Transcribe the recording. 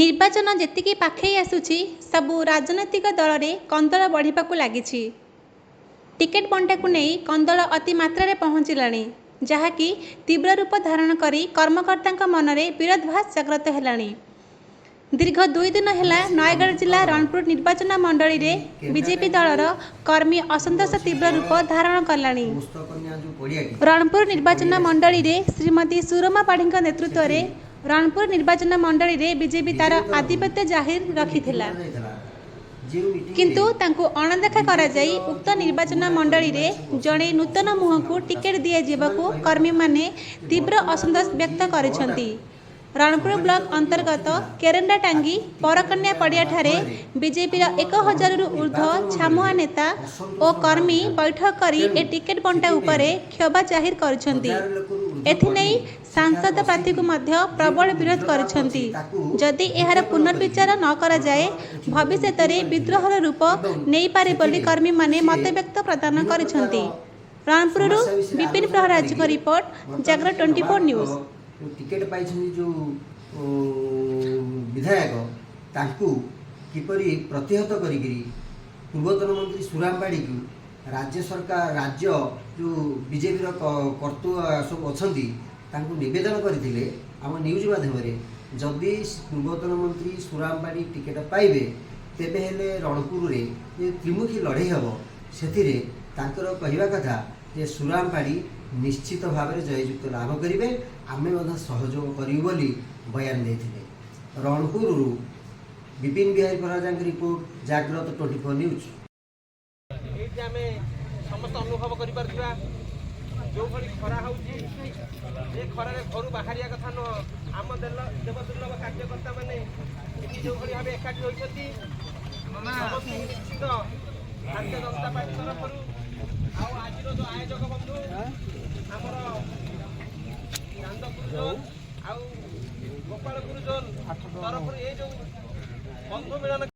ନିର୍ବାଚନ ଯେତିକି ପାଖେଇ ଆସୁଛି ସବୁ ରାଜନୈତିକ ଦଳରେ କନ୍ଦଳ ବଢ଼ିବାକୁ ଲାଗିଛି। ଟିକେଟ ବଣ୍ଟାକୁ ନେଇ କନ୍ଦଳ ଅତି ମାତ୍ରାରେ ପହଞ୍ଚିଲାଣି, ଯାହାକି ତୀବ୍ର ରୂପ ଧାରଣ କରି କର୍ମକର୍ତ୍ତାଙ୍କ ମନରେ ବିରୋଧାଭାସ ଜାଗ୍ରତ ହେଲାଣି। ଦୀର୍ଘ 2 ଦିନ ହେଲା ନୟାଗଡ଼ ଜିଲ୍ଲା ରଣପୁର ନିର୍ବାଚନ ମଣ୍ଡଳୀରେ ବିଜେପି ଦଳର କର୍ମୀ ଅସନ୍ତୋଷ ତୀବ୍ର ରୂପ ଧାରଣ କଲାଣି। ରଣପୁର ନିର୍ବାଚନ ମଣ୍ଡଳୀରେ ଶ୍ରୀମତୀ ସୁରମା ପାଢ଼ୀଙ୍କ ନେତୃତ୍ୱରେ ରଣପୁର ନିର୍ବାଚନ ମଣ୍ଡଳୀରେ ବିଜେପି ତାର ଆଧିପତ୍ୟ ଜାହିର ରଖିଥିଲା, କିନ୍ତୁ ତାଙ୍କୁ ଅଣଦେଖା କରାଯାଇ ଉକ୍ତ ନିର୍ବାଚନ ମଣ୍ଡଳୀରେ ଜଣେ ନୂତନ ମୁହଁକୁ ଟିକେଟ ଦିଆଯିବାକୁ କର୍ମୀମାନେ ତୀବ୍ର ଅସନ୍ତୋଷ ବ୍ୟକ୍ତ କରିଛନ୍ତି। ରଣପୁର ବ୍ଲକ ଅନ୍ତର୍ଗତ କେରେଣ୍ଡାଟାଙ୍ଗି ପରକନ୍ୟା ପଡ଼ିଆଠାରେ ବିଜେପିର 1000ରୁ ଉର୍ଦ୍ଧ୍ୱ ଛାମୁଆ ନେତା ଓ କର୍ମୀ ବୈଠକ କରି ଏ ଟିକେଟ ବଣ୍ଟା ଉପରେ କ୍ଷୋଭ ଜାହିର କରିଛନ୍ତି। ଏଥିନେଇ ସାଂସଦ ପ୍ରାର୍ଥୀଙ୍କୁ ମଧ୍ୟ ପ୍ରବଳ ବିରୋଧ କରିଛନ୍ତି। ଯଦି ଏହାର ପୁନର୍ବିଚାର ନ କରାଯାଏ ଭବିଷ୍ୟତରେ ବିଦ୍ରୋହର ରୂପ ନେଇପାରେ ବୋଲି କର୍ମୀମାନେ ମତବ୍ୟକ୍ତ ପ୍ରଦାନ କରିଛନ୍ତି। ରଣପୁରରୁ ବିପିନ ପ୍ରହରାଜଙ୍କ ରିପୋର୍ଟ, ଜାଗର 24 ନ୍ୟୁଜ। टिकेट पाई जो विधायक तांकु किपरि प्रतिहत करी पूर्वतन मंत्री सुरामबाड़ी को राज्य सरकार राज्य जो बीजेपी कर्तु सब अच्छा निवेदन करते आम न्यूज माध्यम जदि पूर्वतन मंत्री सुरामबाड़ी टिकेट पाइबे तेबे हेले रणपुर रे त्रिमुखी लड़े हम से कहवा कथा जे सुरामबाड़ी निश्चित भाव में जययुक्त लाभ करेंगे आमे सहयोग करूँ बोली बयान देते। रणपुर विपिन बिहारी प्रहराज रिपोर्ट, जागृत 24 न्यूज। समस्त अनुभव कर जो भाई खरा हो खर घर बाहर कथा नुह आम देवदुर्लभ कार्यकर्ता मैंने जो भाव एकाठी होती निश्चित भारतीय जनता पार्टी तरफ आज जो आयोजक बंधु आमर चांदपुर जोन गोपालपुर जोन तरफ ये जो बंधु मिलन